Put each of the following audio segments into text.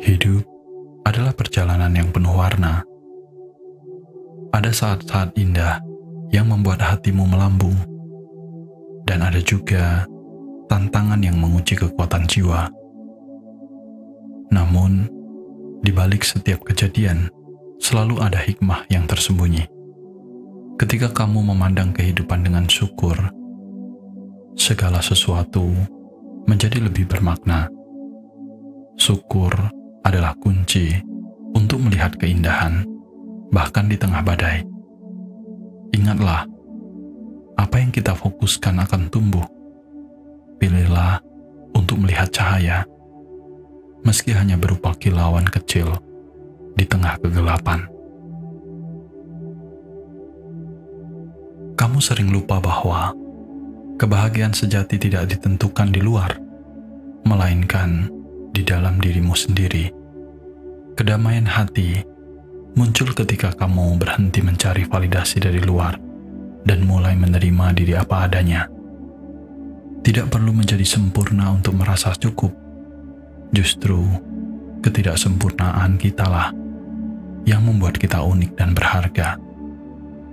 Hidup adalah perjalanan yang penuh warna. Ada saat-saat indah yang membuat hatimu melambung, dan ada juga tantangan yang menguji kekuatan jiwa. Namun, di balik setiap kejadian, selalu ada hikmah yang tersembunyi. Ketika kamu memandang kehidupan dengan syukur, segala sesuatu menjadi lebih bermakna. Syukur adalah kunci untuk melihat keindahan, bahkan di tengah badai. Ingatlah, apa yang kita fokuskan akan tumbuh. Pilihlah untuk melihat cahaya, meski hanya berupa kilauan kecil di tengah kegelapan. Kamu sering lupa bahwa kebahagiaan sejati tidak ditentukan di luar, melainkan di dalam dirimu sendiri. Kedamaian hati muncul ketika kamu berhenti mencari validasi dari luar dan mulai menerima diri apa adanya. Tidak perlu menjadi sempurna untuk merasa cukup. Justru ketidaksempurnaan kitalah yang membuat kita unik dan berharga.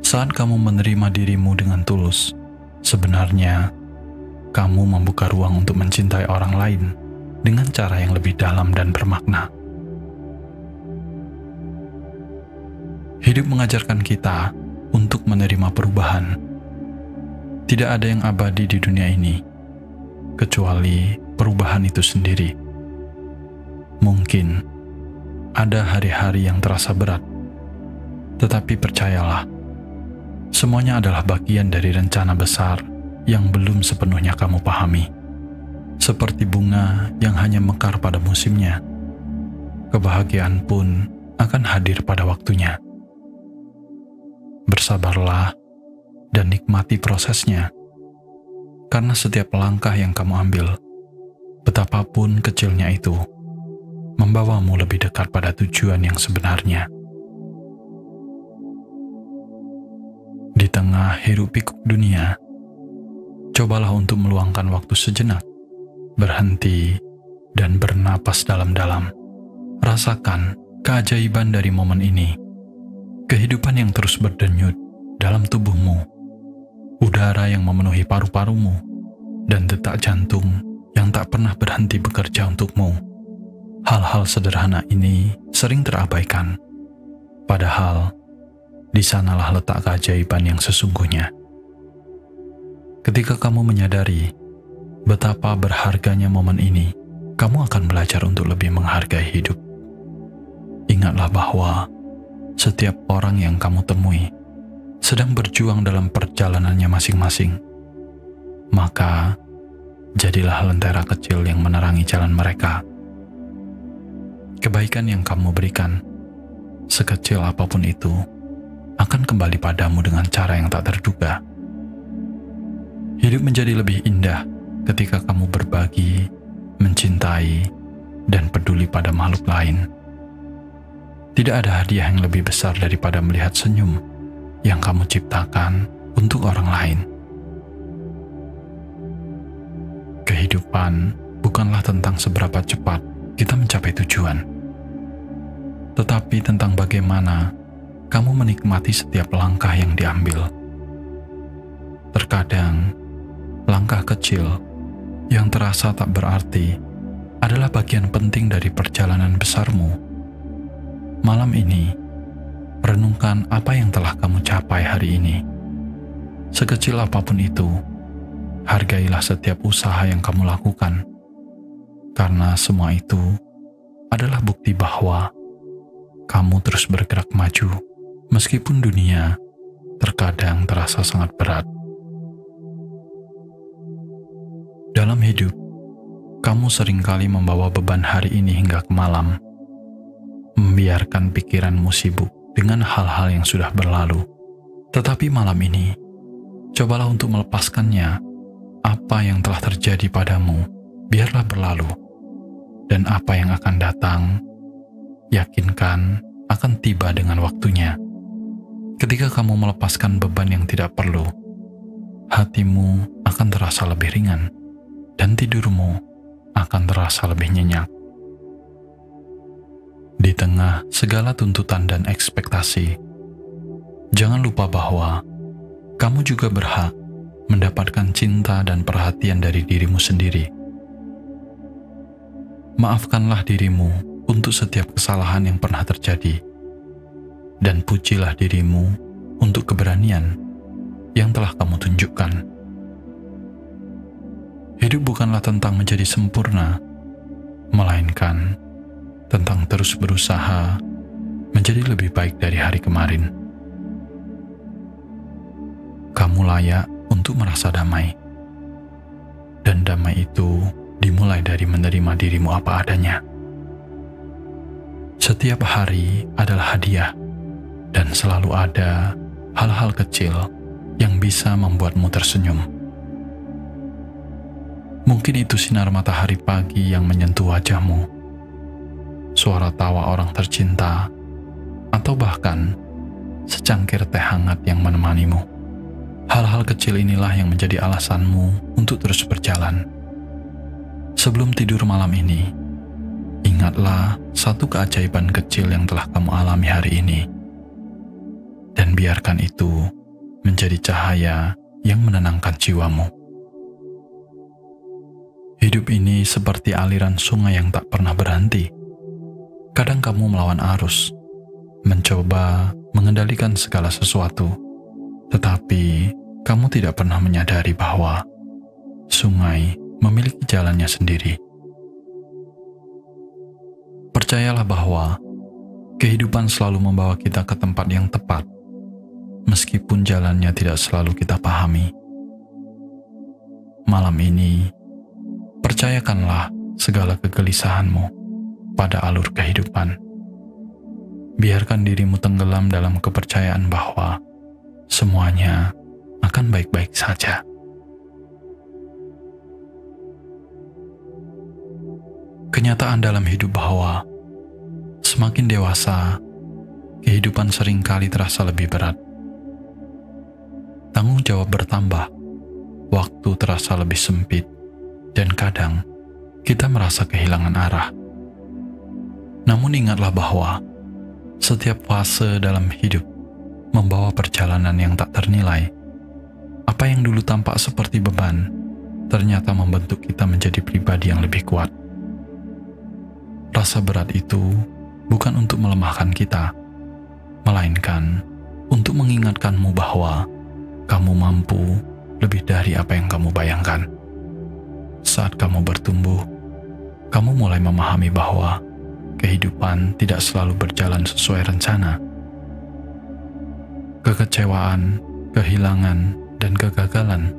Saat kamu menerima dirimu dengan tulus, sebenarnya kamu membuka ruang untuk mencintai orang lain dengan cara yang lebih dalam dan bermakna. Hidup mengajarkan kita untuk menerima perubahan. Tidak ada yang abadi di dunia ini, kecuali perubahan itu sendiri. Mungkin ada hari-hari yang terasa berat, tetapi percayalah, semuanya adalah bagian dari rencana besar yang belum sepenuhnya kamu pahami. Seperti bunga yang hanya mekar pada musimnya, kebahagiaan pun akan hadir pada waktunya. Bersabarlah dan nikmati prosesnya, karena setiap langkah yang kamu ambil, betapapun kecilnya itu, membawamu lebih dekat pada tujuan yang sebenarnya. Di tengah hiruk-pikuk dunia, cobalah untuk meluangkan waktu sejenak, berhenti, dan bernapas dalam-dalam. Rasakan keajaiban dari momen ini. Kehidupan yang terus berdenyut dalam tubuhmu, udara yang memenuhi paru-parumu, dan detak jantung yang tak pernah berhenti bekerja untukmu. Hal-hal sederhana ini sering terabaikan. Padahal, di sanalah letak keajaiban yang sesungguhnya. Ketika kamu menyadari betapa berharganya momen ini, kamu akan belajar untuk lebih menghargai hidup. Ingatlah bahwa setiap orang yang kamu temui sedang berjuang dalam perjalanannya masing-masing. Maka, jadilah lentera kecil yang menerangi jalan mereka. Kebaikan yang kamu berikan, sekecil apapun itu, akan kembali padamu dengan cara yang tak terduga. Hidup menjadi lebih indah ketika kamu berbagi, mencintai, dan peduli pada makhluk lain. Tidak ada hadiah yang lebih besar daripada melihat senyum yang kamu ciptakan untuk orang lain. Kehidupan bukanlah tentang seberapa cepat kita mencapai tujuan, tetapi tentang bagaimana kamu menikmati setiap langkah yang diambil. Terkadang, langkah kecil yang terasa tak berarti adalah bagian penting dari perjalanan besarmu. Malam ini, renungkan apa yang telah kamu capai hari ini. Sekecil apapun itu, hargailah setiap usaha yang kamu lakukan, karena semua itu adalah bukti bahwa kamu terus bergerak maju, meskipun dunia terkadang terasa sangat berat. Dalam hidup, kamu seringkali membawa beban hari ini hingga ke malam, membiarkan pikiranmu sibuk dengan hal-hal yang sudah berlalu. Tetapi malam ini, cobalah untuk melepaskannya. Apa yang telah terjadi padamu, biarlah berlalu. Dan apa yang akan datang, yakinkan akan tiba dengan waktunya. Ketika kamu melepaskan beban yang tidak perlu, hatimu akan terasa lebih ringan. dan tidurmu akan terasa lebih nyenyak. Di tengah segala tuntutan dan ekspektasi, jangan lupa bahwa kamu juga berhak mendapatkan cinta dan perhatian dari dirimu sendiri. Maafkanlah dirimu untuk setiap kesalahan yang pernah terjadi, dan pujilah dirimu untuk keberanian yang telah kamu tunjukkan. Hidup bukanlah tentang menjadi sempurna, melainkan tentang terus berusaha menjadi lebih baik dari hari kemarin. Kamu layak untuk merasa damai, dan damai itu dimulai dari menerima dirimu apa adanya. Setiap hari adalah hadiah, dan selalu ada hal-hal kecil yang bisa membuatmu tersenyum. Mungkin itu sinar matahari pagi yang menyentuh wajahmu, suara tawa orang tercinta, atau bahkan secangkir teh hangat yang menemanimu. Hal-hal kecil inilah yang menjadi alasanmu untuk terus berjalan. Sebelum tidur malam ini, ingatlah satu keajaiban kecil yang telah kamu alami hari ini, dan biarkan itu menjadi cahaya yang menenangkan jiwamu. Hidup ini seperti aliran sungai yang tak pernah berhenti. Kadang kamu melawan arus, mencoba mengendalikan segala sesuatu, tetapi kamu tidak pernah menyadari bahwa sungai memiliki jalannya sendiri. Percayalah bahwa kehidupan selalu membawa kita ke tempat yang tepat, meskipun jalannya tidak selalu kita pahami. Malam ini, percayakanlah segala kegelisahanmu pada alur kehidupan. Biarkan dirimu tenggelam dalam kepercayaan bahwa semuanya akan baik-baik saja. Kenyataan dalam hidup bahwa semakin dewasa, kehidupan seringkali terasa lebih berat. Tanggung jawab bertambah, waktu terasa lebih sempit, dan kadang kita merasa kehilangan arah. Namun ingatlah bahwa setiap fase dalam hidup membawa perjalanan yang tak ternilai. Apa yang dulu tampak seperti beban, ternyata membentuk kita menjadi pribadi yang lebih kuat. Rasa berat itu bukan untuk melemahkan kita, melainkan untuk mengingatkanmu bahwa kamu mampu lebih dari apa yang kamu bayangkan. Saat kamu bertumbuh, kamu mulai memahami bahwa kehidupan tidak selalu berjalan sesuai rencana. Kekecewaan, kehilangan, dan kegagalan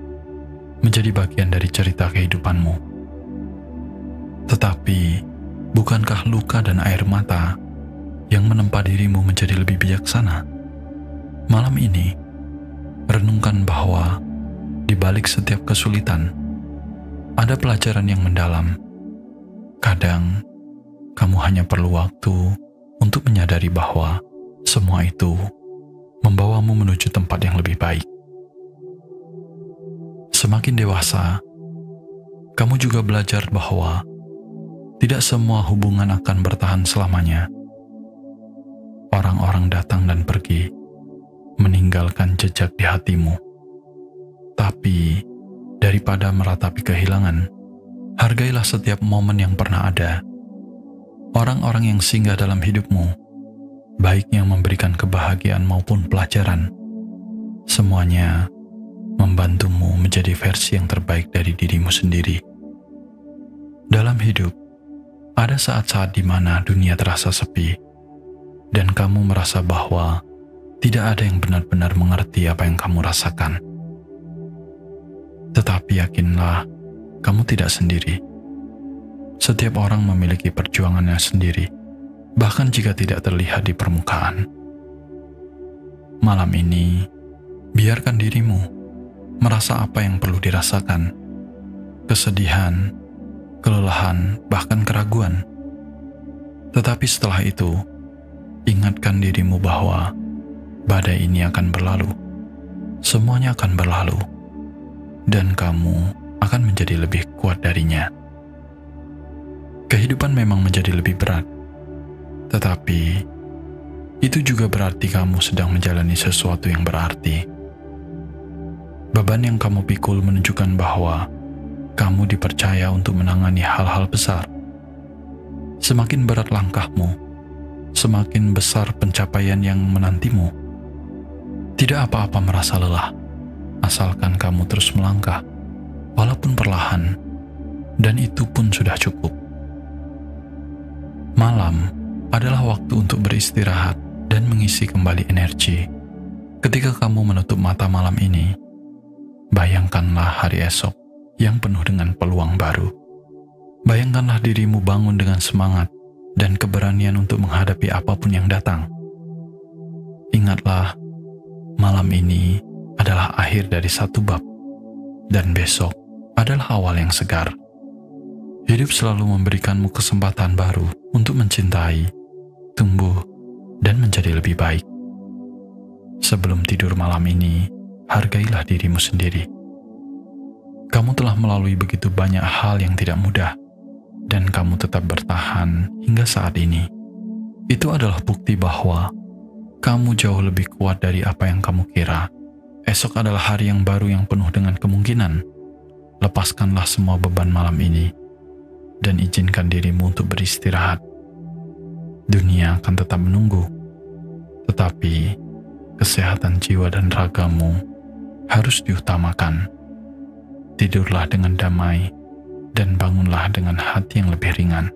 menjadi bagian dari cerita kehidupanmu. Tetapi, bukankah luka dan air mata yang menempa dirimu menjadi lebih bijaksana? Malam ini, renungkan bahwa di balik setiap kesulitan, ada pelajaran yang mendalam. Kadang, kamu hanya perlu waktu untuk menyadari bahwa semua itu membawamu menuju tempat yang lebih baik. Semakin dewasa, kamu juga belajar bahwa tidak semua hubungan akan bertahan selamanya. Orang-orang datang dan pergi, meninggalkan jejak di hatimu. Tapi, daripada meratapi kehilangan, hargailah setiap momen yang pernah ada. Orang-orang yang singgah dalam hidupmu, baik yang memberikan kebahagiaan maupun pelajaran, semuanya membantumu menjadi versi yang terbaik dari dirimu sendiri. Dalam hidup, ada saat-saat di mana dunia terasa sepi, dan kamu merasa bahwa tidak ada yang benar-benar mengerti apa yang kamu rasakan. Tetapi yakinlah, kamu tidak sendiri. Setiap orang memiliki perjuangannya sendiri, bahkan jika tidak terlihat di permukaan. Malam ini, biarkan dirimu merasa apa yang perlu dirasakan. Kesedihan, kelelahan, bahkan keraguan. Tetapi setelah itu, ingatkan dirimu bahwa badai ini akan berlalu. Semuanya akan berlalu, dan kamu akan menjadi lebih kuat darinya. Kehidupan memang menjadi lebih berat, tetapi itu juga berarti kamu sedang menjalani sesuatu yang berarti. Beban yang kamu pikul menunjukkan bahwa kamu dipercaya untuk menangani hal-hal besar. Semakin berat langkahmu, semakin besar pencapaian yang menantimu. Tidak apa-apa merasa lelah, asalkan kamu terus melangkah, walaupun perlahan, dan itu pun sudah cukup. Malam adalah waktu untuk beristirahat dan mengisi kembali energi. Ketika kamu menutup mata malam ini, bayangkanlah hari esok yang penuh dengan peluang baru. Bayangkanlah dirimu bangun dengan semangat dan keberanian untuk menghadapi apapun yang datang. Ingatlah, malam ini adalah akhir dari satu bab, dan besok adalah awal yang segar. Hidup selalu memberikanmu kesempatan baru untuk mencintai, tumbuh, dan menjadi lebih baik. Sebelum tidur malam ini, hargailah dirimu sendiri. Kamu telah melalui begitu banyak hal yang tidak mudah, dan kamu tetap bertahan hingga saat ini. Itu adalah bukti bahwa kamu jauh lebih kuat dari apa yang kamu kira. Esok adalah hari yang baru yang penuh dengan kemungkinan. Lepaskanlah semua beban malam ini, dan izinkan dirimu untuk beristirahat. Dunia akan tetap menunggu, tetapi kesehatan jiwa dan ragamu harus diutamakan. Tidurlah dengan damai dan bangunlah dengan hati yang lebih ringan.